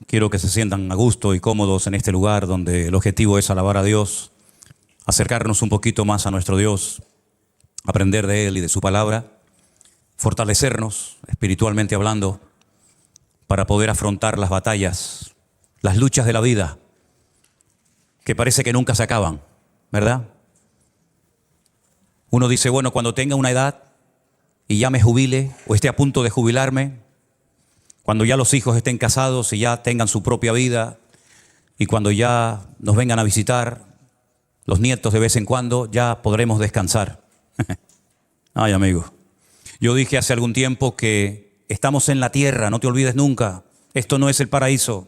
Quiero que se sientan a gusto y cómodos en este lugar donde el objetivo es alabar a Dios, acercarnos un poquito más a nuestro Dios, aprender de Él y de su palabra, fortalecernos espiritualmente hablando para poder afrontar las batallas, las luchas de la vida que parece que nunca se acaban, ¿verdad? Uno dice, bueno, cuando tenga una edad y ya me jubile o esté a punto de jubilarme, cuando ya los hijos estén casados y ya tengan su propia vida y cuando ya nos vengan a visitar los nietos de vez en cuando, ya podremos descansar. Ay, amigo, yo dije hace algún tiempo que estamos en la tierra, no te olvides nunca, esto no es el paraíso.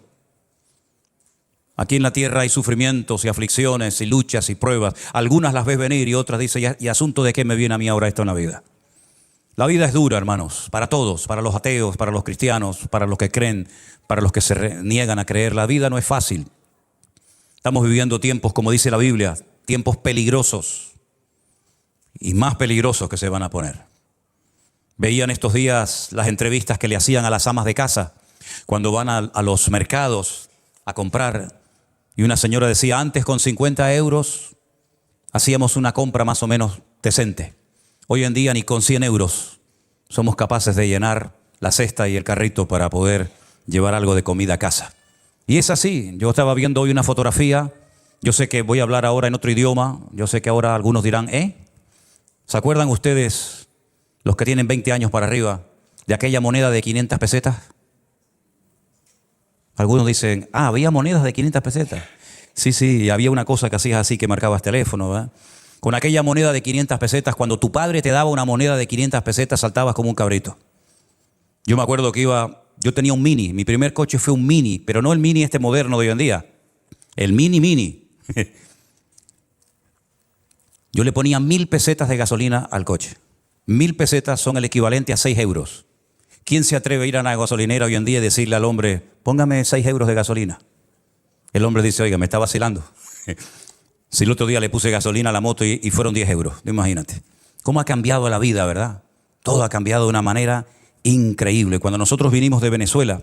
Aquí en la tierra hay sufrimientos y aflicciones y luchas y pruebas. Algunas las ves venir y otras dicen, ¿y asunto de qué me viene a mí ahora esto en la vida? La vida es dura, hermanos, para todos, para los ateos, para los cristianos, para los que creen, para los que se niegan a creer. La vida no es fácil. Estamos viviendo tiempos, como dice la Biblia, tiempos peligrosos y más peligrosos que se van a poner. Veían estos días las entrevistas que le hacían a las amas de casa cuando van a los mercados a comprar. Y una señora decía, antes con 50 euros hacíamos una compra más o menos decente. Hoy en día ni con 100 euros somos capaces de llenar la cesta y el carrito para poder llevar algo de comida a casa. Y es así. Yo estaba viendo hoy una fotografía. Yo sé que voy a hablar ahora en otro idioma. Yo sé que ahora algunos dirán, ¿se acuerdan ustedes, los que tienen 20 años para arriba, de aquella moneda de 500 pesetas? Algunos dicen, había monedas de 500 pesetas. Sí, había una cosa que hacías así que marcabas teléfono, ¿verdad? Con aquella moneda de 500 pesetas, cuando tu padre te daba una moneda de 500 pesetas, saltabas como un cabrito. Yo me acuerdo que yo tenía un Mini, mi primer coche fue un Mini, pero no el Mini este moderno de hoy en día, el Mini. Yo le ponía 1000 pesetas de gasolina al coche. 1000 pesetas son el equivalente a 6 euros. ¿Quién se atreve a ir a una gasolinera hoy en día y decirle al hombre, póngame 6 euros de gasolina? El hombre dice, oiga, me está vacilando. Si el otro día le puse gasolina a la moto y fueron 10 euros, imagínate. ¿Cómo ha cambiado la vida, verdad? Todo ha cambiado de una manera increíble. Cuando nosotros vinimos de Venezuela,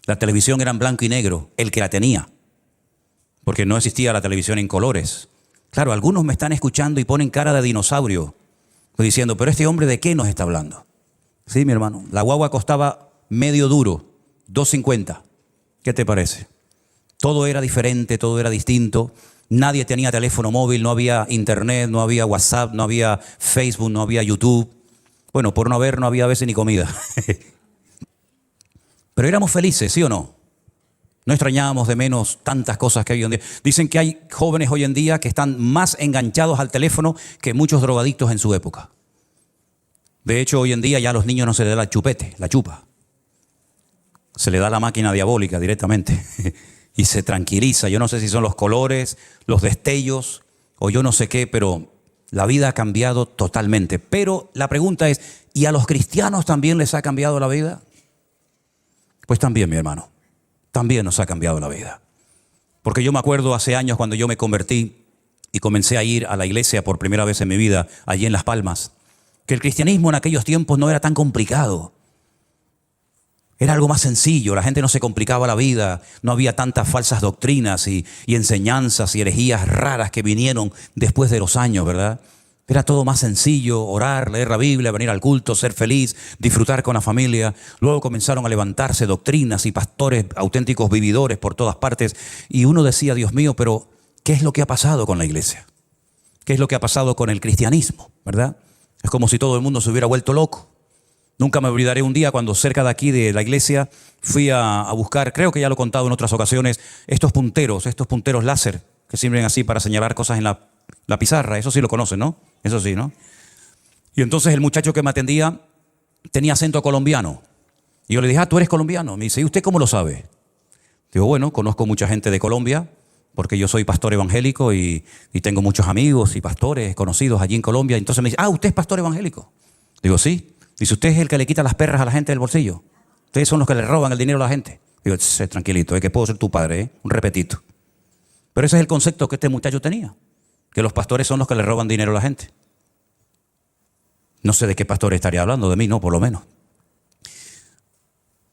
la televisión era en blanco y negro, el que la tenía, porque no existía la televisión en colores. Claro, algunos me están escuchando y ponen cara de dinosaurio, diciendo, pero este hombre ¿de qué nos está hablando? Sí, mi hermano, la guagua costaba medio duro, 2.50. ¿Qué te parece? Todo era diferente, todo era distinto. Nadie tenía teléfono móvil, no había internet, no había WhatsApp, no había Facebook, no había YouTube. Bueno, por no haber, no había a veces ni comida. Pero éramos felices, ¿sí o no? No extrañábamos de menos tantas cosas que hay hoy en día. Dicen que hay jóvenes hoy en día que están más enganchados al teléfono que muchos drogadictos en su época. De hecho, hoy en día ya a los niños no se les da el chupete, la chupa. Se le da la máquina diabólica directamente. Y se tranquiliza. Yo no sé si son los colores, los destellos o yo no sé qué, pero la vida ha cambiado totalmente. Pero la pregunta es, ¿y a los cristianos también les ha cambiado la vida? Pues también, mi hermano, también nos ha cambiado la vida. Porque yo me acuerdo hace años cuando yo me convertí y comencé a ir a la iglesia por primera vez en mi vida, allí en Las Palmas, que el cristianismo en aquellos tiempos no era tan complicado. Era algo más sencillo, la gente no se complicaba la vida, no había tantas falsas doctrinas y enseñanzas y herejías raras que vinieron después de los años, ¿verdad? Era todo más sencillo, orar, leer la Biblia, venir al culto, ser feliz, disfrutar con la familia. Luego comenzaron a levantarse doctrinas y pastores auténticos vividores por todas partes. Y uno decía, Dios mío, pero ¿qué es lo que ha pasado con la iglesia? ¿Qué es lo que ha pasado con el cristianismo? ¿Verdad? Es como si todo el mundo se hubiera vuelto loco. Nunca me olvidaré un día cuando cerca de aquí de la iglesia fui a buscar, creo que ya lo he contado en otras ocasiones, estos punteros láser que sirven así para señalar cosas en la pizarra. Eso sí lo conocen, ¿no? Eso sí, ¿no? Y entonces el muchacho que me atendía tenía acento colombiano. Y yo le dije, ¿tú eres colombiano? Me dice, ¿y usted cómo lo sabe? Digo, bueno, conozco mucha gente de Colombia porque yo soy pastor evangélico y tengo muchos amigos y pastores conocidos allí en Colombia. Entonces me dice, ¿usted es pastor evangélico? Digo, sí. Dice, ¿usted es el que le quita las perras a la gente del bolsillo? Ustedes son los que le roban el dinero a la gente. Digo, tranquilito, que puedo ser tu padre, un repetito. Pero ese es el concepto que este muchacho tenía, que los pastores son los que le roban dinero a la gente. No sé de qué pastor estaría hablando, de mí no, por lo menos.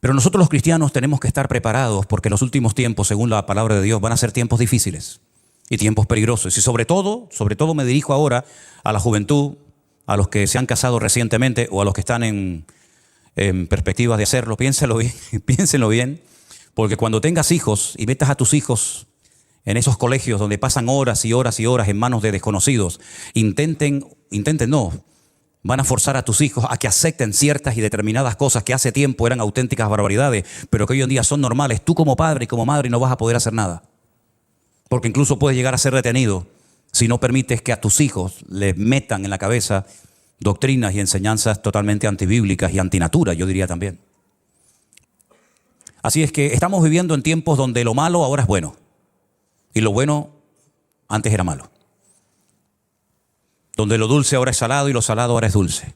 Pero nosotros los cristianos tenemos que estar preparados porque los últimos tiempos, según la palabra de Dios, van a ser tiempos difíciles y tiempos peligrosos. Y sobre todo me dirijo ahora a la juventud, a los que se han casado recientemente o a los que están en perspectivas de hacerlo. Piénsenlo bien, porque cuando tengas hijos y metas a tus hijos en esos colegios donde pasan horas y horas y horas en manos de desconocidos, van a forzar a tus hijos a que acepten ciertas y determinadas cosas que hace tiempo eran auténticas barbaridades, pero que hoy en día son normales. Tú como padre y como madre no vas a poder hacer nada, porque incluso puedes llegar a ser detenido si no permites que a tus hijos les metan en la cabeza doctrinas y enseñanzas totalmente antibíblicas y antinatura, yo diría también. Así es que estamos viviendo en tiempos donde lo malo ahora es bueno y lo bueno antes era malo. Donde lo dulce ahora es salado y lo salado ahora es dulce.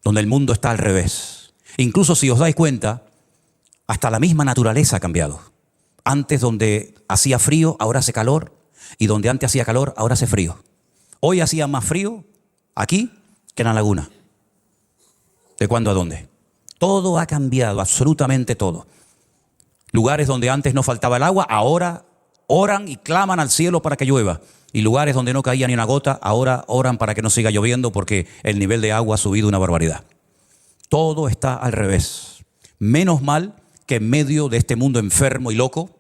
Donde el mundo está al revés. Incluso si os dais cuenta, hasta la misma naturaleza ha cambiado. Antes donde hacía frío, ahora hace calor. Y donde antes hacía calor, ahora hace frío. Hoy hacía más frío aquí que en la laguna. ¿De cuándo a dónde? Todo ha cambiado, absolutamente todo. Lugares donde antes no faltaba el agua, ahora oran y claman al cielo para que llueva. Y lugares donde no caía ni una gota, ahora oran para que no siga lloviendo porque el nivel de agua ha subido una barbaridad. Todo está al revés. Menos mal que en medio de este mundo enfermo y loco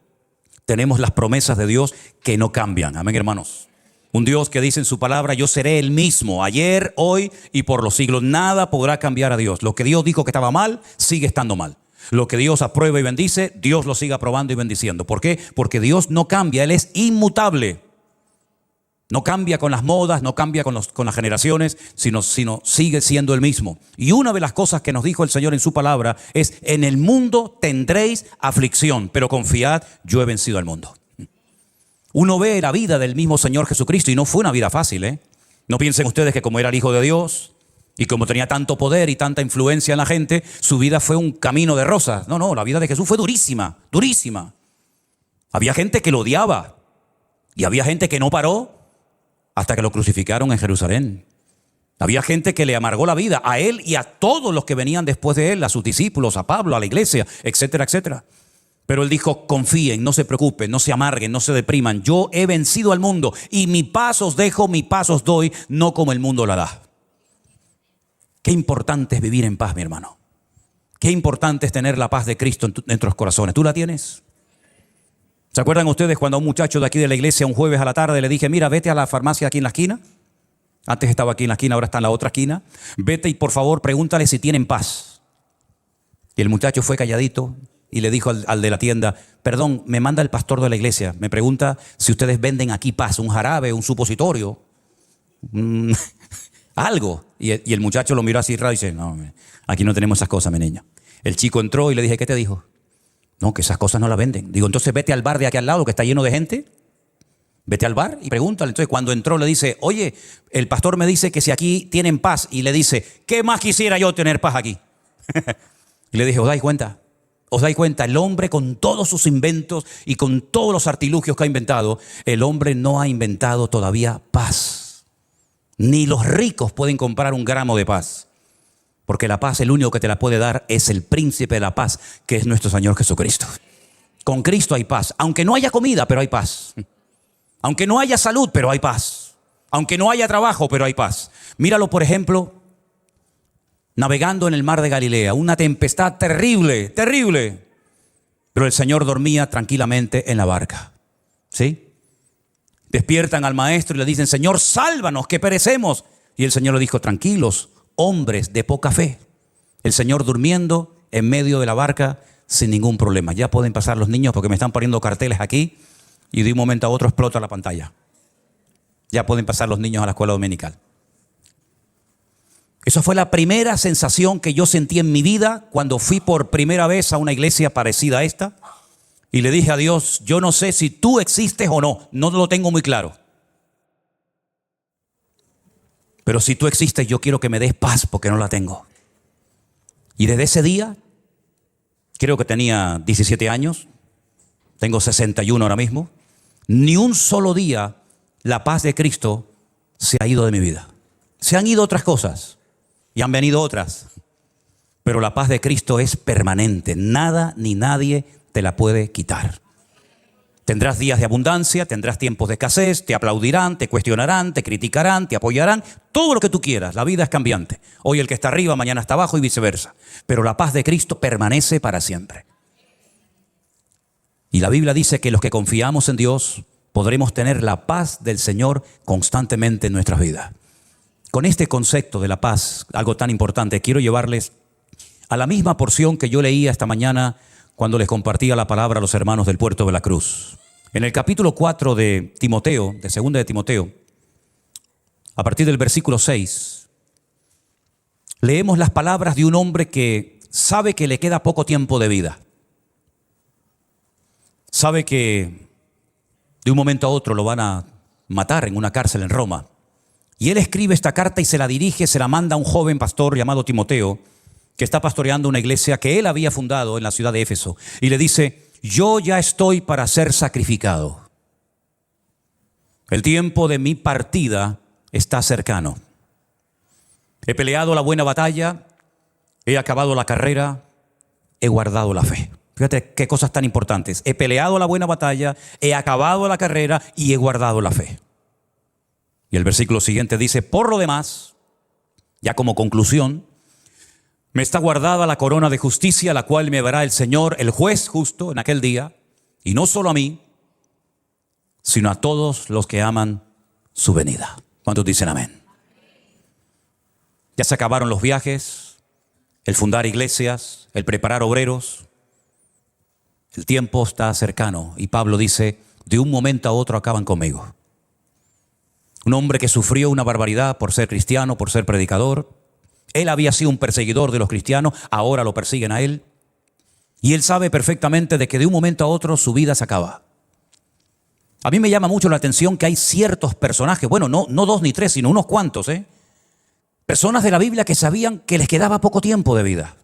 tenemos las promesas de Dios que no cambian. Amén, hermanos. Un Dios que dice en su palabra: yo seré el mismo, ayer, hoy y por los siglos. Nada podrá cambiar a Dios. Lo que Dios dijo que estaba mal, sigue estando mal. Lo que Dios aprueba y bendice, Dios lo sigue aprobando y bendiciendo. ¿Por qué? Porque Dios no cambia, Él es inmutable. No cambia con las modas, no cambia con las generaciones, sino sigue siendo el mismo. Y una de las cosas que nos dijo el Señor en su palabra es: en el mundo tendréis aflicción, pero confiad, yo he vencido al mundo. Uno ve la vida del mismo Señor Jesucristo y no fue una vida fácil, ¿eh? No piensen ustedes que como era el Hijo de Dios y como tenía tanto poder y tanta influencia en la gente, su vida fue un camino de rosas. No, la vida de Jesús fue durísima, durísima. Había gente que lo odiaba y había gente que no paró hasta que lo crucificaron en Jerusalén. Había gente que le amargó la vida a él y a todos los que venían después de él, a sus discípulos, a Pablo, a la iglesia, etcétera, etcétera. Pero él dijo: confíen, no se preocupen, no se amarguen, no se depriman. Yo he vencido al mundo y mi paz os dejo, mi paz os doy, no como el mundo la da. Qué importante es vivir en paz, mi hermano. Qué importante es tener la paz de Cristo en nuestros corazones. ¿Tú la tienes? ¿Se acuerdan ustedes cuando a un muchacho de aquí de la iglesia un jueves a la tarde le dije: mira, vete a la farmacia aquí en la esquina? Antes estaba aquí en la esquina, ahora está en la otra esquina. Vete y por favor pregúntale si tienen paz. Y el muchacho fue calladito y le dijo al de la tienda: perdón, me manda el pastor de la iglesia. Me pregunta si ustedes venden aquí paz, un jarabe, un supositorio, algo. Y el muchacho lo miró así raro y dice: no, aquí no tenemos esas cosas, mi niño. El chico entró y le dije: ¿qué te dijo? No, que esas cosas no las venden. Digo: entonces vete al bar de aquí al lado que está lleno de gente. Vete al bar y pregúntale. Entonces cuando entró le dice: oye, el pastor me dice que si aquí tienen paz. Y le dice: ¿qué más quisiera yo tener paz aquí? Y le dije: ¿os dais cuenta? ¿Os dais cuenta? El hombre, con todos sus inventos y con todos los artilugios que ha inventado, el hombre no ha inventado todavía paz. Ni los ricos pueden comprar un gramo de paz. Porque la paz, el único que te la puede dar es el príncipe de la paz, que es nuestro Señor Jesucristo. Con Cristo hay paz. Aunque no haya comida, pero hay paz. Aunque no haya salud, pero hay paz. Aunque no haya trabajo, pero hay paz. Míralo, por ejemplo, navegando en el mar de Galilea. Una tempestad terrible, terrible. Pero el Señor dormía tranquilamente en la barca. ¿Sí? Despiertan al maestro y le dicen: Señor, sálvanos, que perecemos. Y el Señor le dijo: tranquilos, hombres de poca fe. El Señor durmiendo en medio de la barca sin ningún problema. Ya pueden pasar los niños porque me están poniendo carteles aquí y de un momento a otro explota la pantalla. Ya pueden pasar los niños a la escuela dominical. Esa fue la primera sensación que yo sentí en mi vida cuando fui por primera vez a una iglesia parecida a esta y le dije a Dios: yo no sé si tú existes o no, no lo tengo muy claro. Pero si tú existes, yo quiero que me des paz porque no la tengo. Y desde ese día, creo que tenía 17 años, tengo 61 ahora mismo, ni un solo día la paz de Cristo se ha ido de mi vida. Se han ido otras cosas y han venido otras. Pero la paz de Cristo es permanente. Nada ni nadie te la puede quitar. Tendrás días de abundancia, tendrás tiempos de escasez, te aplaudirán, te cuestionarán, te criticarán, te apoyarán, todo lo que tú quieras. La vida es cambiante. Hoy el que está arriba, mañana está abajo y viceversa. Pero la paz de Cristo permanece para siempre. Y la Biblia dice que los que confiamos en Dios podremos tener la paz del Señor constantemente en nuestras vidas. Con este concepto de la paz, algo tan importante, quiero llevarles a la misma porción que yo leía esta mañana cuando les compartía la palabra a los hermanos del Puerto de la Cruz. En el capítulo 4 de Timoteo, de 2 de Timoteo, a partir del versículo 6, leemos las palabras de un hombre que sabe que le queda poco tiempo de vida. Sabe que de un momento a otro lo van a matar en una cárcel en Roma. Y él escribe esta carta y se la dirige, se la manda a un joven pastor llamado Timoteo, que está pastoreando una iglesia que él había fundado en la ciudad de Éfeso. Y le dice: yo ya estoy para ser sacrificado. El tiempo de mi partida está cercano. He peleado la buena batalla, he acabado la carrera, he guardado la fe. Fíjate qué cosas tan importantes. He peleado la buena batalla, he acabado la carrera y he guardado la fe. Y el versículo siguiente dice: por lo demás, ya como conclusión, me está guardada la corona de justicia, la cual me dará el Señor, el juez justo, en aquel día, y no solo a mí, sino a todos los que aman su venida. ¿Cuántos dicen amén? Ya se acabaron los viajes, el fundar iglesias, el preparar obreros. El tiempo está cercano y Pablo dice: de un momento a otro acaban conmigo. Un hombre que sufrió una barbaridad por ser cristiano, por ser predicador. Él había sido un perseguidor de los cristianos, ahora lo persiguen a él. Y él sabe perfectamente de que de un momento a otro su vida se acaba. A mí me llama mucho la atención que hay ciertos personajes, bueno, no 2 ni 3, sino unos cuantos, personas de la Biblia que sabían que les quedaba poco tiempo de vida.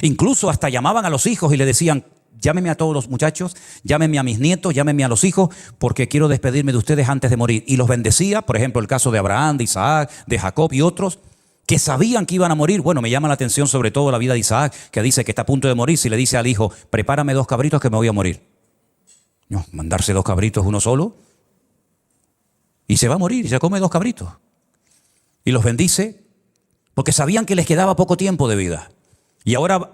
Incluso hasta llamaban a los hijos y le decían: llámeme a todos los muchachos, llámeme a mis nietos, llámeme a los hijos, porque quiero despedirme de ustedes antes de morir. Y los bendecía, por ejemplo, el caso de Abraham, de Isaac, de Jacob y otros que sabían que iban a morir. Bueno, me llama la atención sobre todo la vida de Isaac, que dice que está a punto de morir, si le dice al hijo: prepárame 2 cabritos que me voy a morir. No, mandarse 2 cabritos uno solo, y se va a morir, y se come 2 cabritos. Y los bendice, porque sabían que les quedaba poco tiempo de vida. Y ahora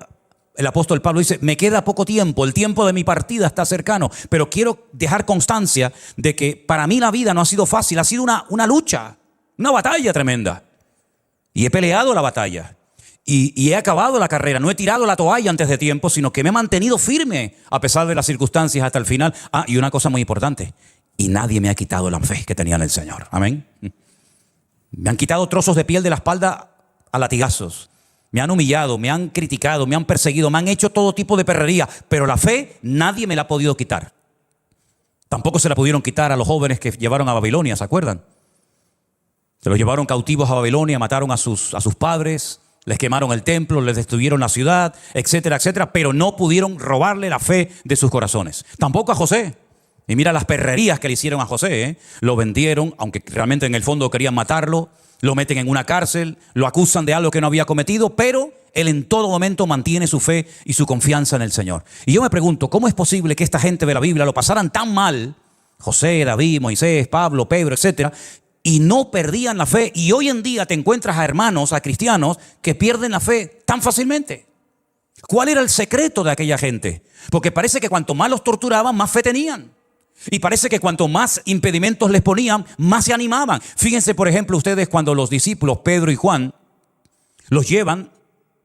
el apóstol Pablo dice: me queda poco tiempo, el tiempo de mi partida está cercano, pero quiero dejar constancia de que para mí la vida no ha sido fácil, ha sido una lucha, una batalla tremenda. Y he peleado la batalla y he acabado la carrera. No he tirado la toalla antes de tiempo, sino que me he mantenido firme a pesar de las circunstancias hasta el final. Y una cosa muy importante: y nadie me ha quitado la fe que tenía en el Señor. Amén. Me han quitado trozos de piel de la espalda a latigazos. Me han humillado, me han criticado, me han perseguido, me han hecho todo tipo de perrería. Pero la fe nadie me la ha podido quitar. Tampoco se la pudieron quitar a los jóvenes que llevaron a Babilonia, ¿se acuerdan? Se los llevaron cautivos a Babilonia, mataron a sus padres, les quemaron el templo, les destruyeron la ciudad, etcétera, etcétera. Pero no pudieron robarle la fe de sus corazones. Tampoco a José. Y mira las perrerías que le hicieron a José. Lo vendieron, aunque realmente en el fondo querían matarlo. Lo meten en una cárcel, lo acusan de algo que no había cometido, pero él en todo momento mantiene su fe y su confianza en el Señor. Y yo me pregunto: ¿cómo es posible que esta gente de la Biblia lo pasaran tan mal? José, David, Moisés, Pablo, Pedro, etcétera, y no perdían la fe. Y hoy en día te encuentras a hermanos, a cristianos, que pierden la fe tan fácilmente. ¿Cuál era el secreto de aquella gente? Porque parece que cuanto más los torturaban, más fe tenían. Y parece que cuanto más impedimentos les ponían, más se animaban. Fíjense, por ejemplo, ustedes cuando los discípulos Pedro y Juan los llevan,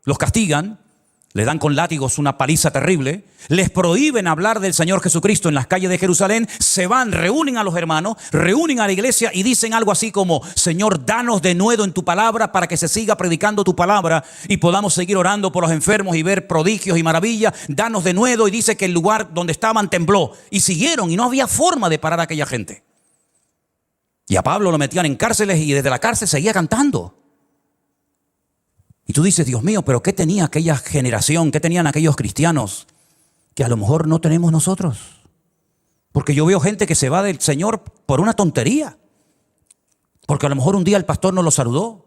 los castigan, les dan con látigos una paliza terrible, les prohíben hablar del Señor Jesucristo en las calles de Jerusalén, se van, reúnen a los hermanos, reúnen a la iglesia y dicen algo así como: Señor, danos de nuevo en tu palabra para que se siga predicando tu palabra y podamos seguir orando por los enfermos y ver prodigios y maravillas. Danos de nuevo. Y dice que el lugar donde estaban tembló y siguieron, y no había forma de parar a aquella gente. Y a Pablo lo metían en cárceles y desde la cárcel seguía cantando. Y tú dices: Dios mío, pero ¿qué tenía aquella generación? ¿Qué tenían aquellos cristianos que a lo mejor no tenemos nosotros? Porque yo veo gente que se va del Señor por una tontería. Porque a lo mejor un día el pastor no lo saludó.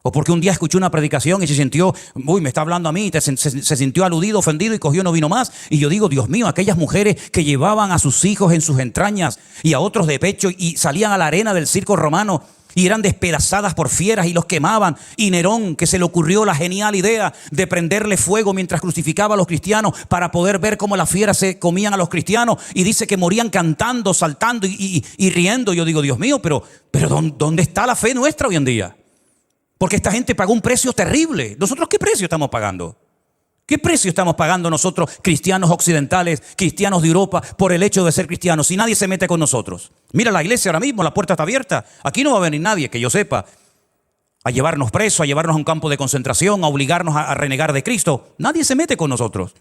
O porque un día escuchó una predicación y se sintió, uy, me está hablando a mí, se sintió aludido, ofendido y cogió y no vino más. Y yo digo, Dios mío, aquellas mujeres que llevaban a sus hijos en sus entrañas y a otros de pecho y salían a la arena del circo romano y eran despedazadas por fieras y los quemaban. Y Nerón, que se le ocurrió la genial idea de prenderle fuego mientras crucificaba a los cristianos para poder ver cómo las fieras se comían a los cristianos. Y dice que morían cantando, saltando y riendo. Yo digo, Dios mío, pero ¿dónde está la fe nuestra hoy en día? Porque esta gente pagó un precio terrible. ¿Nosotros qué precio estamos pagando? ¿Qué precio estamos pagando nosotros, cristianos occidentales, cristianos de Europa, por el hecho de ser cristianos, si nadie se mete con nosotros? Mira la iglesia ahora mismo, la puerta está abierta. Aquí no va a venir nadie, que yo sepa, a llevarnos presos, a llevarnos a un campo de concentración, a obligarnos a renegar de Cristo. Nadie se mete con nosotros.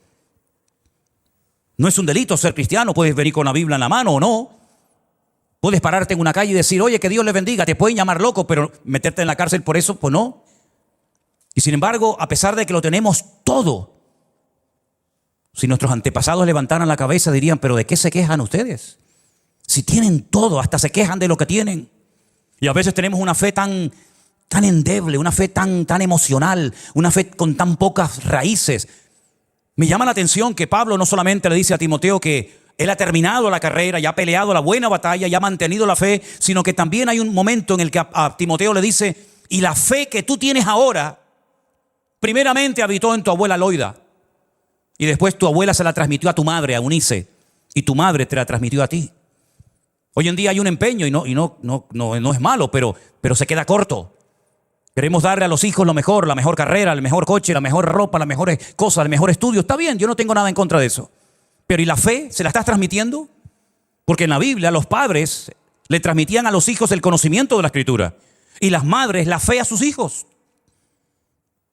No es un delito ser cristiano, puedes venir con la Biblia en la mano o no. Puedes pararte en una calle y decir, oye, que Dios le bendiga, te pueden llamar loco, pero meterte en la cárcel por eso, pues no. Y sin embargo, a pesar de que lo tenemos todo, si nuestros antepasados levantaran la cabeza dirían, pero ¿de qué se quejan ustedes? Si tienen todo, hasta se quejan de lo que tienen. Y a veces tenemos una fe tan endeble, una fe tan emocional, una fe con tan pocas raíces. Me llama la atención que Pablo no solamente le dice a Timoteo que él ha terminado la carrera, ya ha peleado la buena batalla, ya ha mantenido la fe, sino que también hay un momento en el que a Timoteo le dice, y la fe que tú tienes ahora, primeramente habitó en tu abuela Loida, y después tu abuela se la transmitió a tu madre, a Eunice, y tu madre te la transmitió a ti. Hoy en día hay un empeño, y no es malo, pero se queda corto. Queremos darle a los hijos lo mejor, la mejor carrera, el mejor coche, la mejor ropa, las mejores cosas, el mejor estudio. Está bien, yo no tengo nada en contra de eso. Pero ¿y la fe? ¿Se la estás transmitiendo? Porque en la Biblia los padres le transmitían a los hijos el conocimiento de la Escritura y las madres la fe a sus hijos.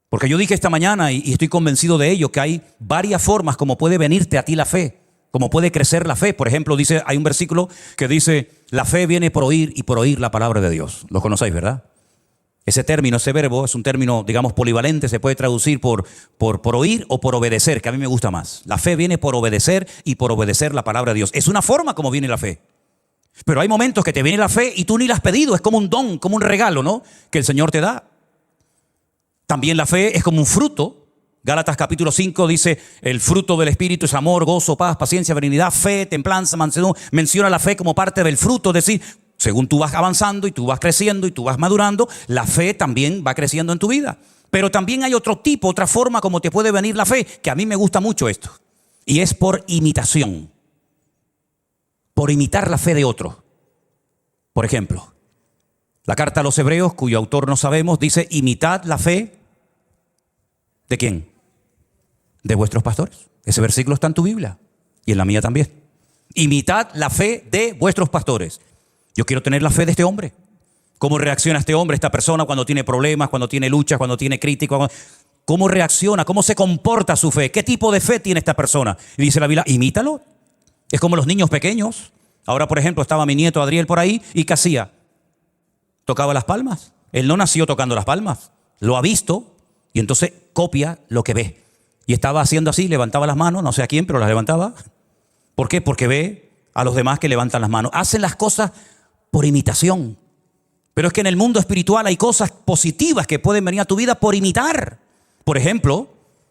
Porque yo dije esta mañana y estoy convencido de ello, que hay varias formas como puede venirte a ti la fe, como puede crecer la fe. Por ejemplo, hay un versículo que dice, la fe viene por oír y por oír la palabra de Dios. Lo conocéis, ¿verdad? Ese término, ese verbo, es un término, digamos, polivalente, se puede traducir por oír o por obedecer, que a mí me gusta más. La fe viene por obedecer y por obedecer la palabra de Dios. Es una forma como viene la fe. Pero hay momentos que te viene la fe y tú ni la has pedido, es como un don, como un regalo, ¿no? Que el Señor te da. También la fe es como un fruto. Gálatas capítulo 5 dice, el fruto del Espíritu es amor, gozo, paz, paciencia, benignidad, fe, templanza, mansedumbre. Menciona la fe como parte del fruto, es decir, según tú vas avanzando y tú vas creciendo y tú vas madurando, la fe también va creciendo en tu vida. Pero también hay otro tipo, otra forma como te puede venir la fe, que a mí me gusta mucho esto. Y es por imitación. Por imitar la fe de otro. Por ejemplo, la carta a los Hebreos, cuyo autor no sabemos, dice, imitad la fe. ¿De quién? De vuestros pastores. Ese versículo está en tu Biblia y en la mía también. Imitad la fe de vuestros pastores. Yo quiero tener la fe de este hombre. ¿Cómo reacciona este hombre, esta persona, cuando tiene problemas, cuando tiene luchas, cuando tiene críticas? ¿Cómo reacciona? ¿Cómo se comporta su fe? ¿Qué tipo de fe tiene esta persona? Y dice la Biblia, imítalo. Es como los niños pequeños. Ahora, por ejemplo, estaba mi nieto Adriel por ahí y ¿qué hacía? Tocaba las palmas. Él no nació tocando las palmas. Lo ha visto y entonces copia lo que ve. Y estaba haciendo así, levantaba las manos, no sé a quién, pero las levantaba. ¿Por qué? Porque ve a los demás que levantan las manos. Hacen las cosas por imitación. Pero es que en el mundo espiritual hay cosas positivas que pueden venir a tu vida por imitar. Por ejemplo,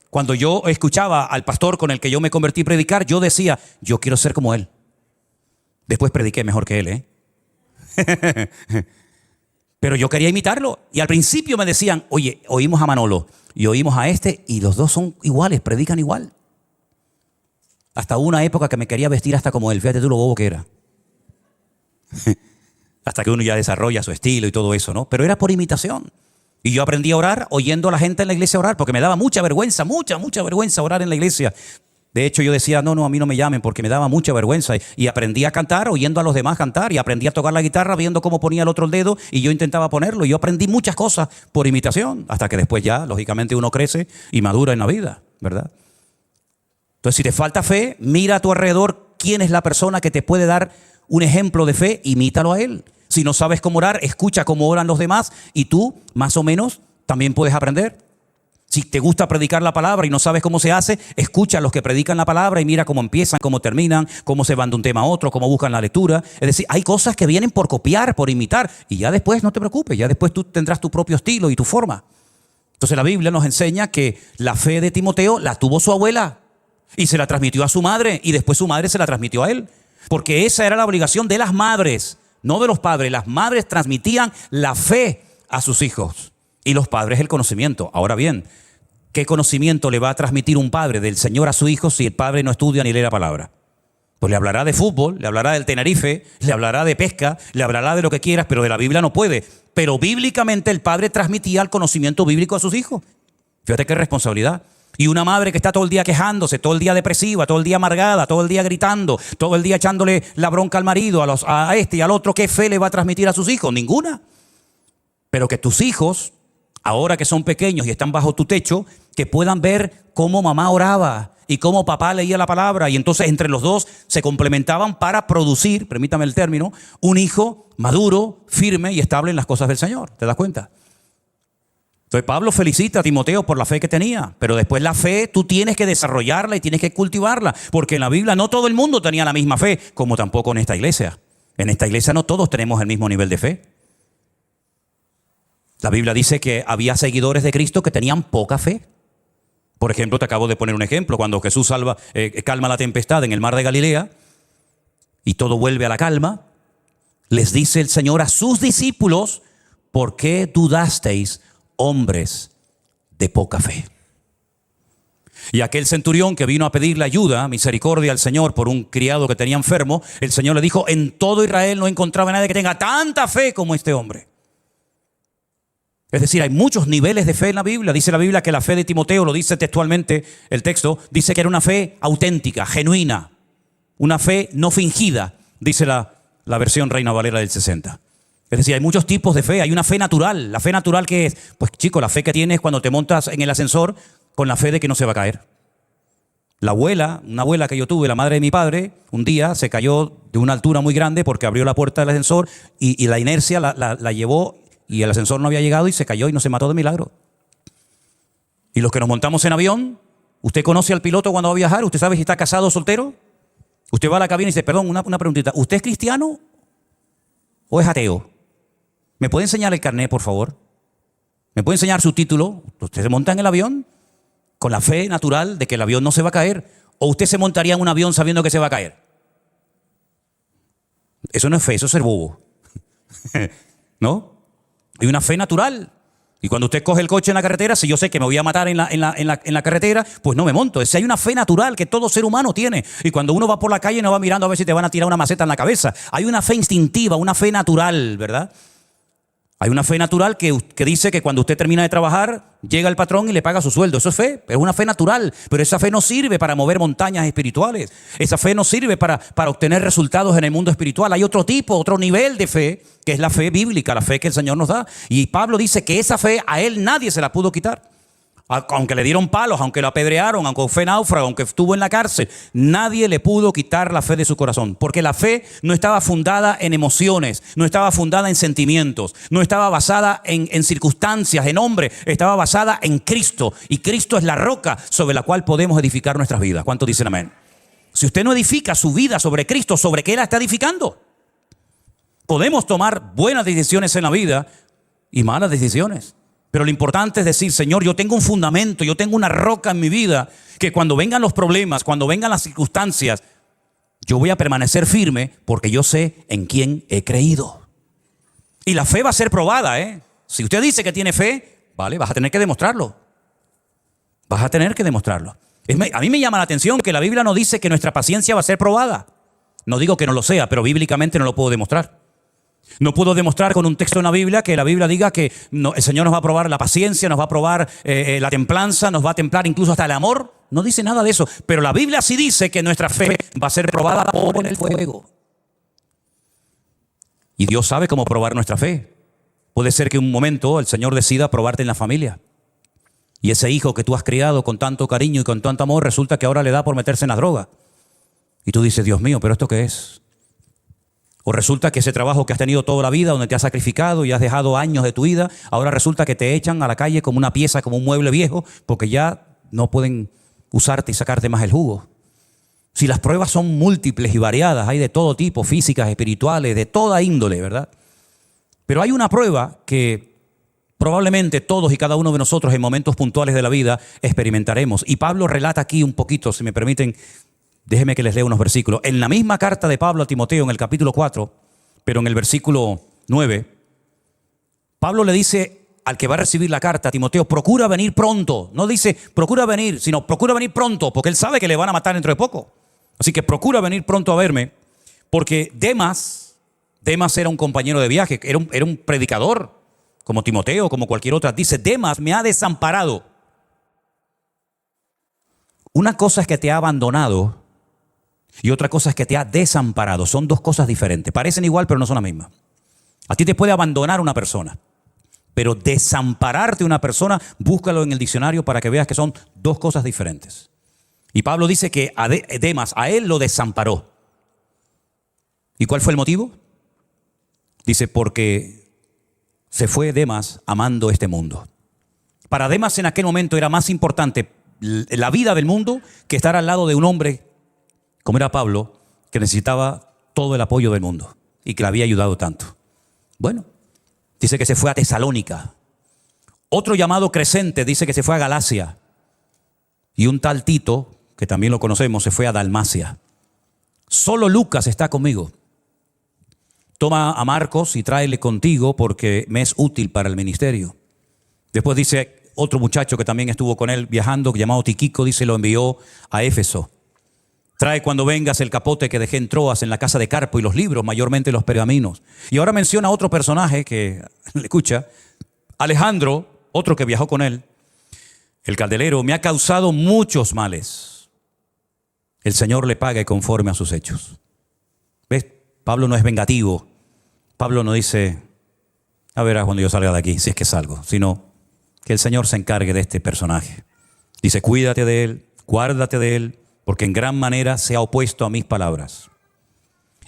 cuando yo escuchaba al pastor con el que yo me convertí a predicar, yo decía, yo quiero ser como él. Después prediqué mejor que él, Pero yo quería imitarlo. Y al principio me decían, oye, oímos a Manolo y oímos a este y los dos son iguales, predican igual. Hasta una época que me quería vestir hasta como él. Fíjate tú lo bobo que era. Hasta que uno ya desarrolla su estilo y todo eso, ¿no? Pero era por imitación. Y yo aprendí a orar oyendo a la gente en la iglesia orar, porque me daba mucha vergüenza, mucha vergüenza orar en la iglesia. De hecho, yo decía, no, a mí no me llamen porque me daba mucha vergüenza. Y aprendí a cantar oyendo a los demás cantar. Y aprendí a tocar la guitarra viendo cómo ponía el otro el dedo y yo intentaba ponerlo. Y yo aprendí muchas cosas por imitación. Hasta que después ya, lógicamente, uno crece y madura en la vida, ¿verdad? Entonces, si te falta fe, mira a tu alrededor quién es la persona que te puede dar un ejemplo de fe, imítalo a él. Si no sabes cómo orar, escucha cómo oran los demás y tú, más o menos, también puedes aprender. Si te gusta predicar la palabra y no sabes cómo se hace, escucha a los que predican la palabra y mira cómo empiezan, cómo terminan, cómo se van de un tema a otro, cómo buscan la lectura. Es decir, hay cosas que vienen por copiar, por imitar, y ya después no te preocupes, ya después tú tendrás tu propio estilo y tu forma. Entonces la Biblia nos enseña que la fe de Timoteo la tuvo su abuela y se la transmitió a su madre y después su madre se la transmitió a él. Porque esa era la obligación de las madres, no de los padres. Las madres transmitían la fe a sus hijos y los padres el conocimiento. Ahora bien, ¿qué conocimiento le va a transmitir un padre del Señor a su hijo si el padre no estudia ni lee la palabra? Pues le hablará de fútbol, le hablará del Tenerife, le hablará de pesca, le hablará de lo que quieras, pero de la Biblia no puede. Pero bíblicamente el padre transmitía el conocimiento bíblico a sus hijos. Fíjate qué responsabilidad. Y una madre que está todo el día quejándose, todo el día depresiva, todo el día amargada, todo el día gritando, todo el día echándole la bronca al marido, a este y al otro, ¿qué fe le va a transmitir a sus hijos? Ninguna. Pero que tus hijos, ahora que son pequeños y están bajo tu techo, que puedan ver cómo mamá oraba y cómo papá leía la palabra. Y entonces entre los dos se complementaban para producir, permítame el término, un hijo maduro, firme y estable en las cosas del Señor. ¿Te das cuenta? Entonces Pablo felicita a Timoteo por la fe que tenía, pero después la fe tú tienes que desarrollarla y tienes que cultivarla, porque en la Biblia no todo el mundo tenía la misma fe, como tampoco en esta iglesia. En esta iglesia no todos tenemos el mismo nivel de fe. La Biblia dice que había seguidores de Cristo que tenían poca fe. Por ejemplo, te acabo de poner un ejemplo, cuando Jesús calma la tempestad en el mar de Galilea y todo vuelve a la calma, les dice el Señor a sus discípulos: ¿por qué dudasteis, hombres de poca fe? Y aquel centurión que vino a pedirle ayuda, misericordia al Señor por un criado que tenía enfermo, el Señor le dijo: en todo Israel no encontraba nadie que tenga tanta fe como este hombre. Es decir, hay muchos niveles de fe en la Biblia. Dice la Biblia que la fe de Timoteo, lo dice textualmente el texto, dice que era una fe auténtica, genuina, una fe no fingida, dice la versión Reina Valera del 60. Es decir, hay muchos tipos de fe. Hay una fe natural. ¿La fe natural qué es? Pues chico, la fe que tienes cuando te montas en el ascensor con la fe de que no se va a caer. La abuela, una abuela que yo tuve, la madre de mi padre, un día se cayó de una altura muy grande porque abrió la puerta del ascensor y la inercia la llevó y el ascensor no había llegado y se cayó y no se mató de milagro. Y los que nos montamos en avión, ¿usted conoce al piloto cuando va a viajar? ¿Usted sabe si está casado o soltero? Usted va a la cabina y dice: perdón, una preguntita, ¿usted es cristiano o es ateo? ¿Me puede enseñar el carnet, por favor? ¿Me puede enseñar su título? ¿Usted se monta en el avión con la fe natural de que el avión no se va a caer? ¿O usted se montaría en un avión sabiendo que se va a caer? Eso no es fe, eso es ser bobo. ¿No? Hay una fe natural. Y cuando usted coge el coche en la carretera, si yo sé que me voy a matar en la carretera, pues no me monto. Hay una fe natural que todo ser humano tiene. Y cuando uno va por la calle no va mirando a ver si te van a tirar una maceta en la cabeza. Hay una fe instintiva, una fe natural, ¿verdad? Hay una fe natural que dice que cuando usted termina de trabajar, llega el patrón y le paga su sueldo. Eso es fe, es una fe natural. Pero esa fe no sirve para mover montañas espirituales. Esa fe no sirve para obtener resultados en el mundo espiritual. Hay otro tipo, otro nivel de fe, que es la fe bíblica, la fe que el Señor nos da. Y Pablo dice que esa fe a él nadie se la pudo quitar. Aunque le dieron palos, aunque lo apedrearon, aunque fue náufrago, aunque estuvo en la cárcel, nadie le pudo quitar la fe de su corazón. Porque la fe no estaba fundada en emociones, no estaba fundada en sentimientos, no estaba basada en circunstancias, en hombre, estaba basada en Cristo. Y Cristo es la roca sobre la cual podemos edificar nuestras vidas. ¿Cuántos dicen amén? Si usted no edifica su vida sobre Cristo, ¿sobre qué la está edificando? Podemos tomar buenas decisiones en la vida y malas decisiones. Pero lo importante es decir: Señor, yo tengo un fundamento, yo tengo una roca en mi vida, que cuando vengan los problemas, cuando vengan las circunstancias, yo voy a permanecer firme porque yo sé en quién he creído. Y la fe va a ser probada, ¿eh? Si usted dice que tiene fe, vale, vas a tener que demostrarlo. Vas a tener que demostrarlo. A mí me llama la atención que la Biblia no dice que nuestra paciencia va a ser probada. No digo que no lo sea, pero bíblicamente no lo puedo demostrar. No puedo demostrar con un texto en la Biblia que la Biblia diga que el Señor nos va a probar la paciencia, nos va a probar la templanza, nos va a templar incluso hasta el amor. No dice nada de eso. Pero la Biblia sí dice que nuestra fe va a ser probada por el fuego. Y Dios sabe cómo probar nuestra fe. Puede ser que un momento el Señor decida probarte en la familia. Y ese hijo que tú has criado con tanto cariño y con tanto amor, resulta que ahora le da por meterse en la droga. Y tú dices: Dios mío, ¿pero esto qué es? O resulta que ese trabajo que has tenido toda la vida, donde te has sacrificado y has dejado años de tu vida, ahora resulta que te echan a la calle como una pieza, como un mueble viejo, porque ya no pueden usarte y sacarte más el jugo. Si las pruebas son múltiples y variadas, hay de todo tipo, físicas, espirituales, de toda índole, ¿verdad? Pero hay una prueba que probablemente todos y cada uno de nosotros en momentos puntuales de la vida experimentaremos. Y Pablo relata aquí un poquito, si me permiten, déjenme que les lea unos versículos. En la misma carta de Pablo a Timoteo, en el capítulo 4, pero en el versículo 9, Pablo le dice al que va a recibir la carta, Timoteo, procura venir pronto. No dice procura venir, sino procura venir pronto, porque él sabe que le van a matar dentro de poco. Así que procura venir pronto a verme, porque Demas era un compañero de viaje, era un predicador, como Timoteo, como cualquier otra. Dice, Demas me ha desamparado. Una cosa es que te ha abandonado y otra cosa es que te ha desamparado. Son dos cosas diferentes. Parecen igual, pero no son las mismas. A ti te puede abandonar una persona, pero desampararte una persona, búscalo en el diccionario para que veas que son dos cosas diferentes. Y Pablo dice que a Demas, a él lo desamparó. ¿Y cuál fue el motivo? Dice, porque se fue Demas amando este mundo. Para Demas en aquel momento era más importante la vida del mundo que estar al lado de un hombre, como era Pablo, que necesitaba todo el apoyo del mundo y que le había ayudado tanto. Bueno, dice que se fue a Tesalónica. Otro llamado Crescente dice que se fue a Galacia. Y un tal Tito, que también lo conocemos, se fue a Dalmacia. Solo Lucas está conmigo. Toma a Marcos y tráele contigo porque me es útil para el ministerio. Después dice otro muchacho que también estuvo con él viajando, llamado Tiquico, dice, lo envió a Éfeso. Trae cuando vengas el capote que dejé en Troas, en la casa de Carpo, y los libros, mayormente los pergaminos. Y ahora menciona otro personaje que, escucha, Alejandro, otro que viajó con él, el candelero, me ha causado muchos males. El Señor le pague conforme a sus hechos. ¿Ves? Pablo no es vengativo. Pablo no dice, a verás cuando yo salga de aquí, si es que salgo, sino que el Señor se encargue de este personaje. Dice, cuídate de él, guárdate de él, porque en gran manera se ha opuesto a mis palabras.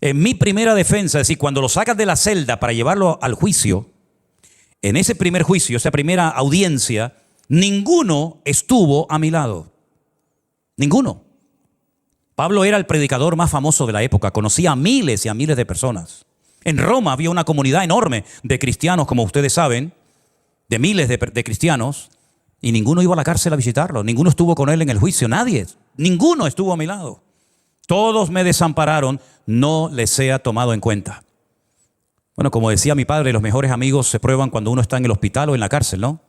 En mi primera defensa, es decir, cuando lo sacas de la celda para llevarlo al juicio, en ese primer juicio, esa primera audiencia, ninguno estuvo a mi lado. Ninguno. Pablo era el predicador más famoso de la época, conocía a miles y a miles de personas. En Roma había una comunidad enorme de cristianos, como ustedes saben, de miles de cristianos, y ninguno iba a la cárcel a visitarlo, ninguno estuvo con él en el juicio, nadie, ninguno estuvo a mi lado. Todos me desampararon, no les sea tomado en cuenta. Bueno, como decía mi padre, los mejores amigos se prueban cuando uno está en el hospital o en la cárcel, ¿no?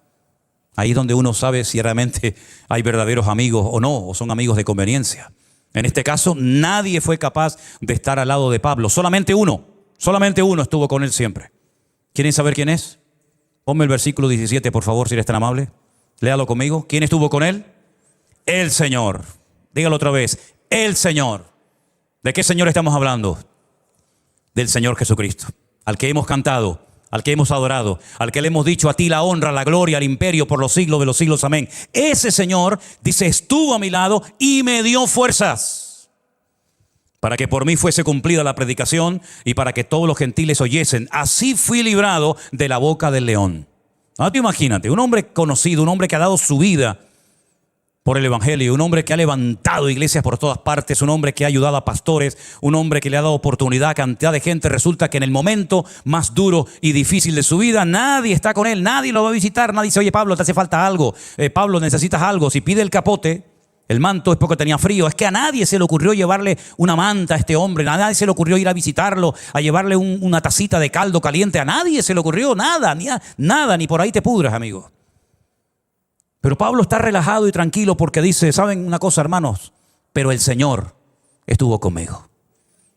Ahí es donde uno sabe si realmente hay verdaderos amigos o no, o son amigos de conveniencia. En este caso, nadie fue capaz de estar al lado de Pablo. Solamente uno estuvo con él siempre. ¿Quieren saber quién es? Ponme el versículo 17, por favor, si eres tan amable. Léalo conmigo. ¿Quién estuvo con él? El Señor. Dígalo otra vez. El Señor. ¿De qué Señor estamos hablando? Del Señor Jesucristo. Al que hemos cantado, al que hemos adorado, al que le hemos dicho a ti la honra, la gloria, el imperio por los siglos de los siglos. Amén. Ese Señor, dice, estuvo a mi lado y me dio fuerzas para que por mí fuese cumplida la predicación y para que todos los gentiles oyesen. Así fui librado de la boca del león. Ahora te imagínate, un hombre conocido, un hombre que ha dado su vida por el evangelio, un hombre que ha levantado iglesias por todas partes, un hombre que ha ayudado a pastores, un hombre que le ha dado oportunidad a cantidad de gente. Resulta que en el momento más duro y difícil de su vida, nadie está con él, nadie lo va a visitar, nadie dice, oye Pablo, te hace falta algo, Pablo, necesitas algo. Si pide el capote, el manto, es porque tenía frío. Es que a nadie se le ocurrió llevarle una manta a este hombre, a nadie se le ocurrió ir a visitarlo, a llevarle una tacita de caldo caliente, a nadie se le ocurrió nada, ni por ahí te pudras, amigo. Pero Pablo está relajado y tranquilo porque dice, ¿saben una cosa, hermanos? Pero el Señor estuvo conmigo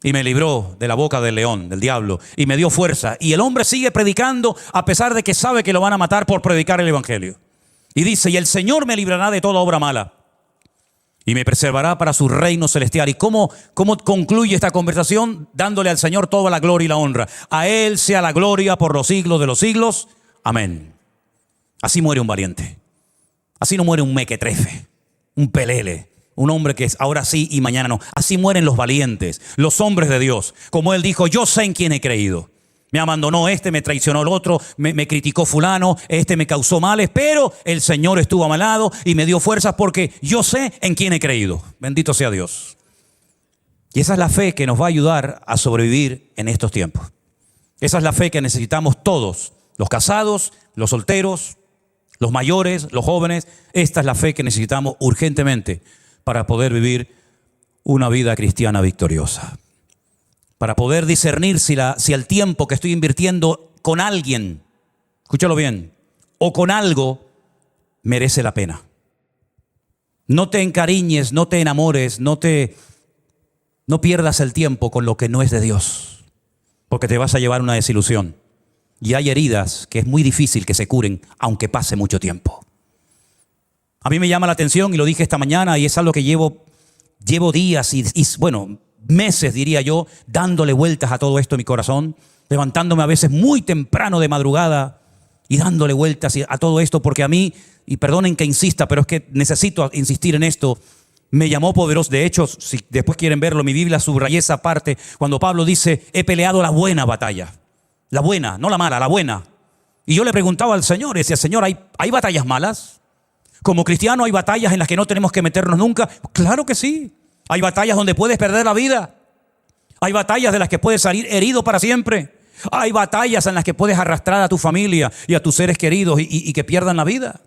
y me libró de la boca del león, del diablo, y me dio fuerza. Y el hombre sigue predicando a pesar de que sabe que lo van a matar por predicar el evangelio. Y dice, y el Señor me librará de toda obra mala y me preservará para su reino celestial. ¿Y cómo concluye esta conversación? Dándole al Señor toda la gloria y la honra. A Él sea la gloria por los siglos de los siglos. Amén. Así muere un valiente. Así no muere un mequetrefe, un pelele, un hombre que es ahora sí y mañana no. Así mueren los valientes, los hombres de Dios. Como él dijo, yo sé en quién he creído. Me abandonó este, me traicionó el otro, me criticó fulano, este me causó males, pero el Señor estuvo a mi lado y me dio fuerzas porque yo sé en quién he creído. Bendito sea Dios. Y esa es la fe que nos va a ayudar a sobrevivir en estos tiempos. Esa es la fe que necesitamos todos, los casados, los solteros, los mayores, los jóvenes. Esta es la fe que necesitamos urgentemente para poder vivir una vida cristiana victoriosa. Para poder discernir si el tiempo que estoy invirtiendo con alguien, escúchalo bien, o con algo, merece la pena. No te encariñes, no te enamores, no pierdas el tiempo con lo que no es de Dios, porque te vas a llevar una desilusión. Y hay heridas que es muy difícil que se curen, aunque pase mucho tiempo. A mí me llama la atención, y lo dije esta mañana, y es algo que llevo días y meses, diría yo, dándole vueltas a todo esto en mi corazón, levantándome a veces muy temprano de madrugada y dándole vueltas a todo esto, porque a mí, y perdonen que insista, pero es que necesito insistir en esto, me llamó poderoso. De hecho, si después quieren verlo, mi Biblia subrayé esa parte, cuando Pablo dice, he peleado la buena batalla. La buena, no la mala, la buena. Y yo le preguntaba al Señor, decía, Señor, ¿hay batallas malas? Como cristiano, ¿hay batallas en las que no tenemos que meternos nunca? Claro que sí. Hay batallas donde puedes perder la vida. Hay batallas de las que puedes salir herido para siempre. Hay batallas en las que puedes arrastrar a tu familia y a tus seres queridos y que pierdan la vida.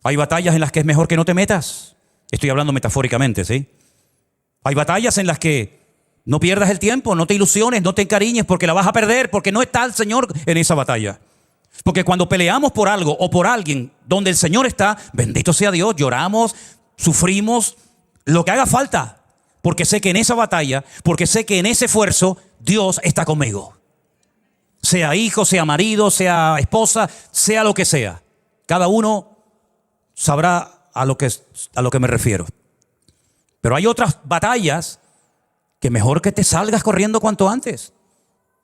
Hay batallas en las que es mejor que no te metas. Estoy hablando metafóricamente, ¿sí? Hay batallas en las que no pierdas el tiempo, no te ilusiones, no te encariñes porque la vas a perder, porque no está el Señor en esa batalla. Porque cuando peleamos por algo o por alguien donde el Señor está, bendito sea Dios, lloramos, sufrimos, lo que haga falta, porque sé que en esa batalla, porque sé que en ese esfuerzo Dios está conmigo. Sea hijo, sea marido, sea esposa, sea lo que sea. Cada uno sabrá a lo que me refiero. Pero hay otras batallas que mejor que te salgas corriendo cuanto antes.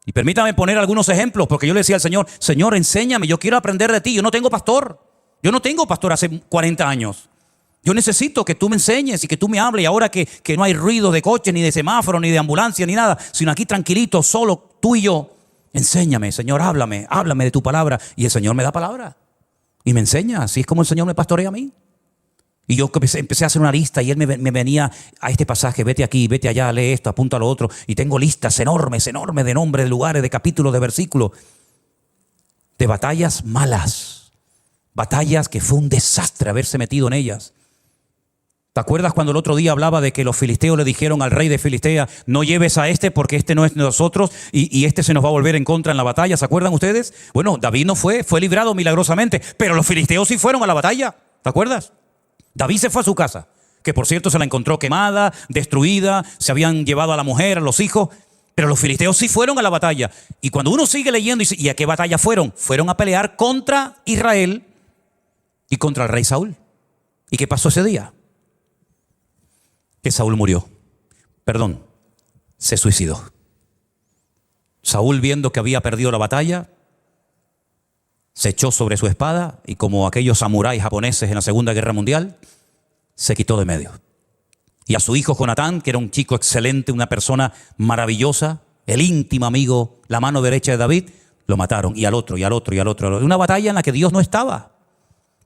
Y permítame poner algunos ejemplos, porque yo le decía al Señor, Señor, enséñame, yo quiero aprender de ti. Yo no tengo pastor hace 40 años. Yo necesito que tú me enseñes y que tú me hables. Y ahora que no hay ruido de coches, ni de semáforo, ni de ambulancia, ni nada, sino aquí tranquilito, solo tú y yo, enséñame, Señor, háblame de tu palabra. Y el Señor me da palabra y me enseña. Así es como el Señor me pastorea a mí. Y yo empecé a hacer una lista y Él me venía a este pasaje, vete aquí, vete allá, lee esto, apunta a lo otro. Y tengo listas enormes de nombres, de lugares, de capítulos, de versículos, de batallas malas. Batallas que fue un desastre haberse metido en ellas. ¿Te acuerdas cuando el otro día hablaba de que los filisteos le dijeron al rey de Filistea, no lleves a este porque este no es de nosotros y este se nos va a volver en contra en la batalla? ¿Se acuerdan ustedes? Bueno, David no fue librado milagrosamente, pero los filisteos sí fueron a la batalla. ¿Te acuerdas? David se fue a su casa, que por cierto se la encontró quemada, destruida, se habían llevado a la mujer, a los hijos, pero los filisteos sí fueron a la batalla. Y cuando uno sigue leyendo, ¿y a qué batalla fueron? Fueron a pelear contra Israel y contra el rey Saúl. ¿Y qué pasó ese día? Que Saúl murió. Se suicidó. Saúl, viendo que había perdido la batalla, se echó sobre su espada y, como aquellos samuráis japoneses en la Segunda Guerra Mundial, se quitó de medio. Y a su hijo Jonatán, que era un chico excelente, una persona maravillosa, el íntimo amigo, la mano derecha de David, lo mataron. Y al otro, y al otro, y al otro. Una batalla en la que Dios no estaba.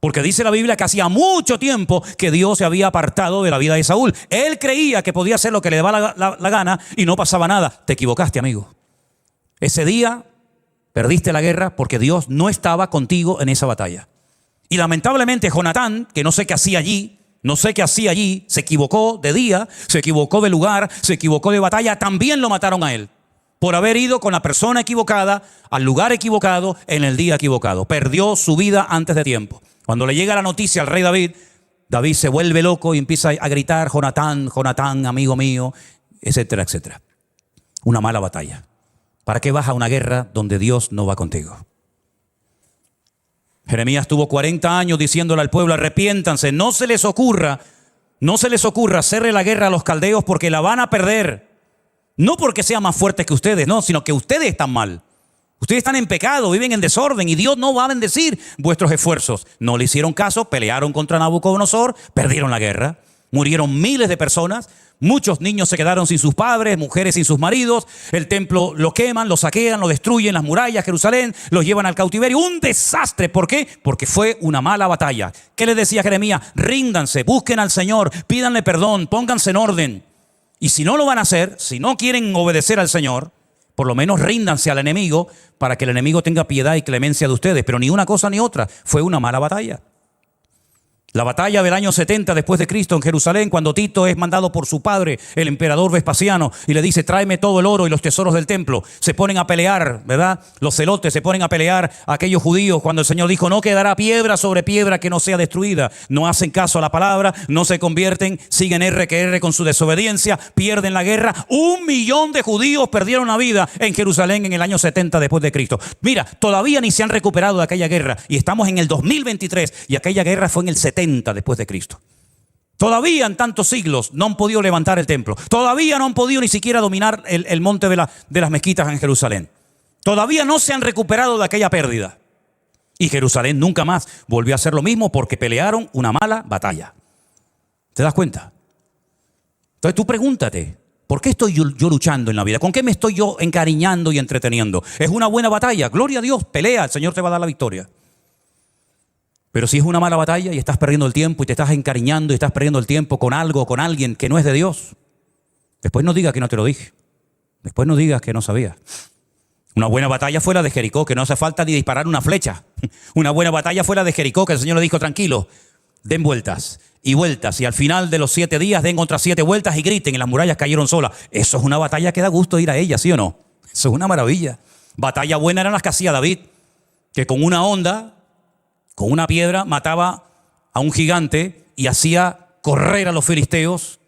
Porque dice la Biblia que hacía mucho tiempo que Dios se había apartado de la vida de Saúl. Él creía que podía hacer lo que le daba la gana y no pasaba nada. Te equivocaste, amigo. Ese día perdiste la guerra porque Dios no estaba contigo en esa batalla. Y lamentablemente Jonatán, que no sé qué hacía allí, se equivocó de día, se equivocó de lugar, se equivocó de batalla, también lo mataron a él. Por haber ido con la persona equivocada, al lugar equivocado, en el día equivocado. Perdió su vida antes de tiempo. Cuando le llega la noticia al rey David, David se vuelve loco y empieza a gritar, Jonatán, Jonatán, amigo mío, etcétera, etcétera. Una mala batalla. ¿Para qué vas a una guerra donde Dios no va contigo? Jeremías tuvo 40 años diciéndole al pueblo, arrepiéntanse, no se les ocurra hacerle la guerra a los caldeos porque la van a perder. No porque sean más fuertes que ustedes, no, sino que ustedes están mal. Ustedes están en pecado, viven en desorden y Dios no va a bendecir vuestros esfuerzos. No le hicieron caso, pelearon contra Nabucodonosor, perdieron la guerra. Murieron miles de personas, muchos niños se quedaron sin sus padres, mujeres sin sus maridos, el templo lo queman, lo saquean, lo destruyen, las murallas, Jerusalén, los llevan al cautiverio. Un desastre. ¿Por qué? Porque fue una mala batalla. ¿Qué les decía Jeremías? Ríndanse, busquen al Señor, pídanle perdón, pónganse en orden. Y si no lo van a hacer, si no quieren obedecer al Señor, por lo menos ríndanse al enemigo para que el enemigo tenga piedad y clemencia de ustedes. Pero ni una cosa ni otra, fue una mala batalla. La batalla del año 70 después de Cristo en Jerusalén, cuando Tito es mandado por su padre, el emperador Vespasiano, y le dice, tráeme todo el oro y los tesoros del templo. Se ponen a pelear, ¿verdad? Los celotes se ponen a pelear a aquellos judíos cuando el Señor dijo, no quedará piedra sobre piedra que no sea destruida. No hacen caso a la palabra, no se convierten, siguen R que R con su desobediencia, pierden la guerra. 1 millón de judíos perdieron la vida en Jerusalén en el año 70 después de Cristo. Mira, todavía ni se han recuperado de aquella guerra y estamos en el 2023 y aquella guerra fue en el 70 después de Cristo. Todavía en tantos siglos no han podido levantar el templo. Todavía no han podido ni siquiera dominar el monte de las mezquitas en Jerusalén. Todavía no se han recuperado de aquella pérdida. Y Jerusalén nunca más volvió a hacer lo mismo porque pelearon una mala batalla. ¿Te das cuenta? Entonces tú pregúntate, ¿por qué estoy yo luchando en la vida? ¿Con qué me estoy yo encariñando y entreteniendo? ¿Es una buena batalla? Gloria a Dios, pelea, el Señor te va a dar la victoria. Pero si es una mala batalla y estás perdiendo el tiempo y te estás encariñando y estás perdiendo el tiempo con algo, con alguien que no es de Dios, después no digas que no te lo dije. Después no digas que no sabías. Una buena batalla fue la de Jericó, que no hace falta ni disparar una flecha. Una buena batalla fue la de Jericó, que el Señor le dijo, tranquilo, den vueltas y vueltas. Y al final de los 7 días den otras 7 vueltas y griten y las murallas cayeron solas. Eso es una batalla que da gusto ir a ella, ¿sí o no? Eso es una maravilla. Batalla buena eran las que hacía David, que con una onda, con una piedra, mataba a un gigante y hacía correr a los filisteos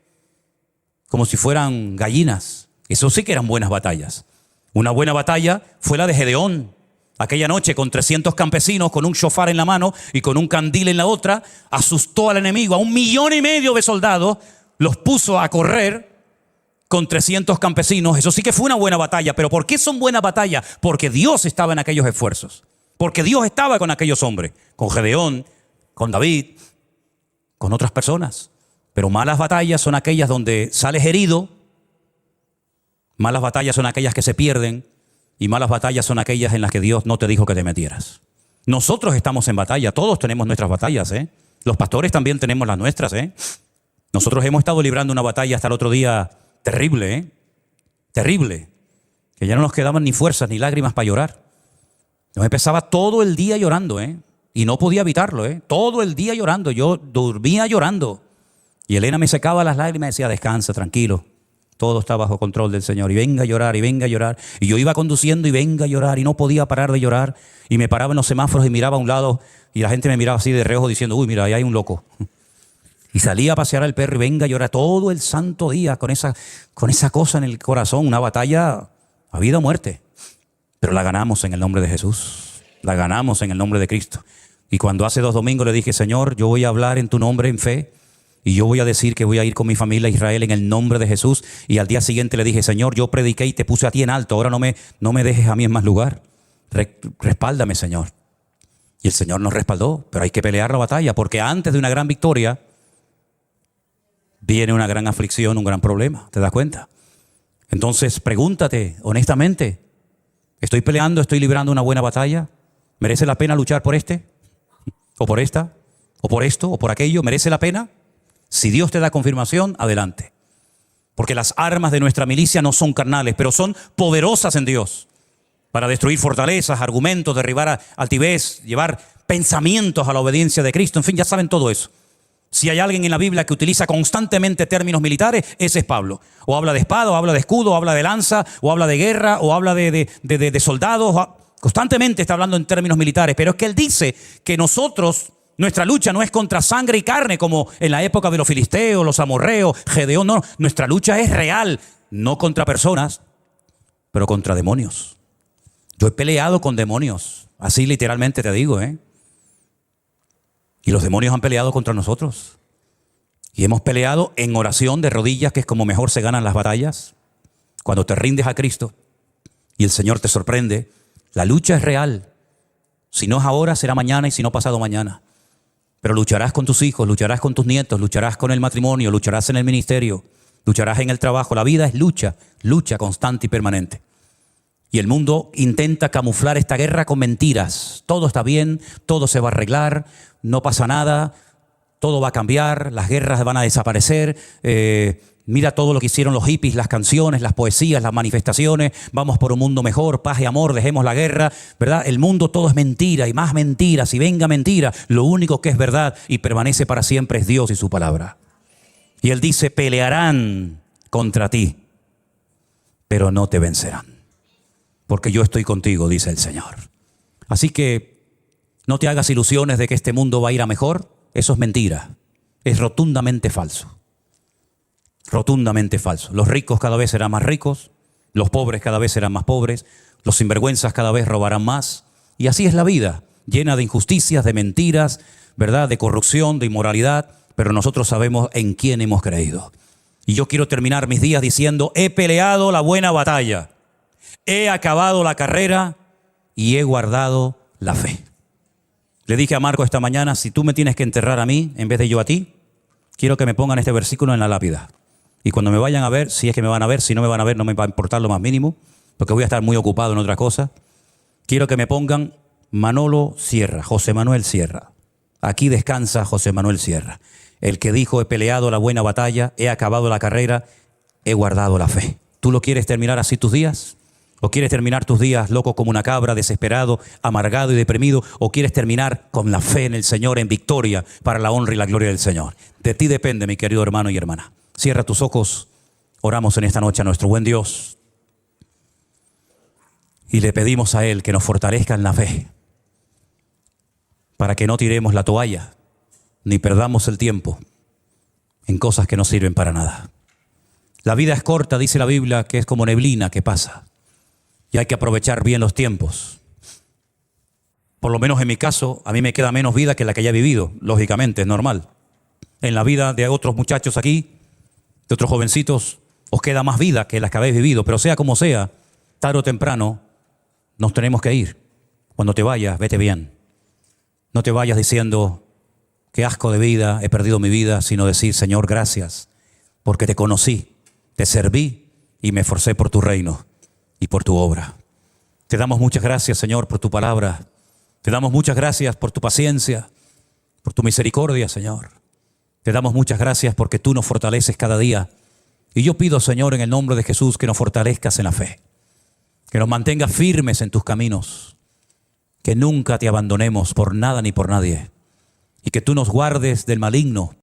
como si fueran gallinas. Eso sí que eran buenas batallas. Una buena batalla fue la de Gedeón. Aquella noche con 300 campesinos, con un shofar en la mano y con un candil en la otra, asustó al enemigo. A 1,5 millones de soldados los puso a correr con 300 campesinos. Eso sí que fue una buena batalla. ¿Pero por qué son buenas batallas? Porque Dios estaba en aquellos esfuerzos. Porque Dios estaba con aquellos hombres, con Gedeón, con David, con otras personas. Pero malas batallas son aquellas donde sales herido, malas batallas son aquellas que se pierden y malas batallas son aquellas en las que Dios no te dijo que te metieras. Nosotros estamos en batalla, todos tenemos nuestras batallas, ¿eh? Los pastores también tenemos las nuestras, ¿eh? Nosotros hemos estado librando una batalla hasta el otro día terrible, ¿eh? Terrible, que ya no nos quedaban ni fuerzas ni lágrimas para llorar. Yo me pasaba todo el día llorando, y no podía evitarlo, todo el día llorando. Yo dormía llorando. Y Elena me secaba las lágrimas y decía, descansa, tranquilo. Todo está bajo control del Señor. Y venga a llorar, y venga a llorar. Y yo iba conduciendo y venga a llorar. Y no podía parar de llorar. Y me paraba en los semáforos y miraba a un lado. Y la gente me miraba así de reojo diciendo, uy, mira, ahí hay un loco. Y salía a pasear al perro y venga a llorar todo el santo día con esa cosa en el corazón. Una batalla a vida o muerte. Pero la ganamos en el nombre de Jesús. La ganamos en el nombre de Cristo. Y cuando hace 2 domingos le dije, Señor, yo voy a hablar en tu nombre en fe. Y yo voy a decir que voy a ir con mi familia a Israel en el nombre de Jesús. Y al día siguiente le dije, Señor, yo prediqué y te puse a ti en alto. Ahora no me dejes a mí en más lugar. Respáldame, Señor. Y el Señor nos respaldó. Pero hay que pelear la batalla. Porque antes de una gran victoria viene una gran aflicción, un gran problema. ¿Te das cuenta? Entonces pregúntate honestamente. ¿Estoy peleando, estoy librando una buena batalla? ¿Merece la pena luchar por este? ¿O por esta? ¿O por esto? ¿O por aquello? ¿Merece la pena? Si Dios te da confirmación, adelante. Porque las armas de nuestra milicia no son carnales, pero son poderosas en Dios. Para destruir fortalezas, argumentos, derribar altivez, llevar pensamientos a la obediencia de Cristo. En fin, ya saben todo eso. Si hay alguien en la Biblia que utiliza constantemente términos militares, ese es Pablo. O habla de espada, o habla de escudo, o habla de lanza, o habla de guerra, o habla de soldados. Constantemente está hablando en términos militares. Pero es que él dice que nuestra lucha no es contra sangre y carne, como en la época de los filisteos, los amorreos, Gedeón. No, nuestra lucha es real, no contra personas, pero contra demonios. Yo he peleado con demonios, así literalmente te digo, Y los demonios han peleado contra nosotros. Y hemos peleado en oración de rodillas, que es como mejor se ganan las batallas. Cuando te rindes a Cristo y el Señor te sorprende, la lucha es real. Si no es ahora, será mañana y si no pasado mañana. Pero lucharás con tus hijos, lucharás con tus nietos, lucharás con el matrimonio, lucharás en el ministerio, lucharás en el trabajo. La vida es lucha, lucha constante y permanente. Y el mundo intenta camuflar esta guerra con mentiras. Todo está bien, todo se va a arreglar, no pasa nada, todo va a cambiar, las guerras van a desaparecer. Mira todo lo que hicieron los hippies, las canciones, las poesías, las manifestaciones. Vamos por un mundo mejor, paz y amor, dejemos la guerra, ¿verdad? El mundo todo es mentira y más mentiras y venga mentira. Lo único que es verdad y permanece para siempre es Dios y su palabra. Y Él dice, pelearán contra ti, pero no te vencerán. Porque yo estoy contigo, dice el Señor. Así que no te hagas ilusiones de que este mundo va a ir a mejor. Eso es mentira. Es rotundamente falso. Rotundamente falso. Los ricos cada vez serán más ricos. Los pobres cada vez serán más pobres. Los sinvergüenzas cada vez robarán más. Y así es la vida, llena de injusticias, de mentiras, ¿verdad? De corrupción, de inmoralidad. Pero nosotros sabemos en quién hemos creído. Y yo quiero terminar mis días diciendo, he peleado la buena batalla. He acabado la carrera y he guardado la fe. Le dije a Marco esta mañana, si tú me tienes que enterrar a mí en vez de yo a ti, quiero que me pongan este versículo en la lápida. Y cuando me vayan a ver, si es que me van a ver, si no me van a ver, no me va a importar lo más mínimo, porque voy a estar muy ocupado en otra cosa. Quiero que me pongan Manolo Sierra, José Manuel Sierra. Aquí descansa José Manuel Sierra, el que dijo, he peleado la buena batalla, he acabado la carrera, he guardado la fe. ¿Tú lo quieres terminar así tus días? ¿O quieres terminar tus días loco como una cabra, desesperado, amargado y deprimido? ¿O quieres terminar con la fe en el Señor, en victoria, para la honra y la gloria del Señor? De ti depende, mi querido hermano y hermana. Cierra tus ojos, oramos en esta noche a nuestro buen Dios. Y le pedimos a Él que nos fortalezca en la fe, para que no tiremos la toalla, ni perdamos el tiempo en cosas que no sirven para nada. La vida es corta, dice la Biblia, que es como neblina que pasa. Y hay que aprovechar bien los tiempos. Por lo menos en mi caso, a mí me queda menos vida que la que ya he vivido. Lógicamente, es normal. En la vida de otros muchachos aquí, de otros jovencitos, os queda más vida que las que habéis vivido. Pero sea como sea, tarde o temprano, nos tenemos que ir. Cuando te vayas, vete bien. No te vayas diciendo, qué asco de vida, he perdido mi vida, sino decir, Señor, gracias, porque te conocí, te serví y me esforcé por tu reino y por tu obra. Te damos muchas gracias, Señor, por tu palabra. Te damos muchas gracias por tu paciencia, por tu misericordia, Señor. Te damos muchas gracias porque tú nos fortaleces cada día. Y yo pido, Señor, en el nombre de Jesús, que nos fortalezcas en la fe, que nos mantengas firmes en tus caminos, que nunca te abandonemos por nada ni por nadie, y que tú nos guardes del maligno,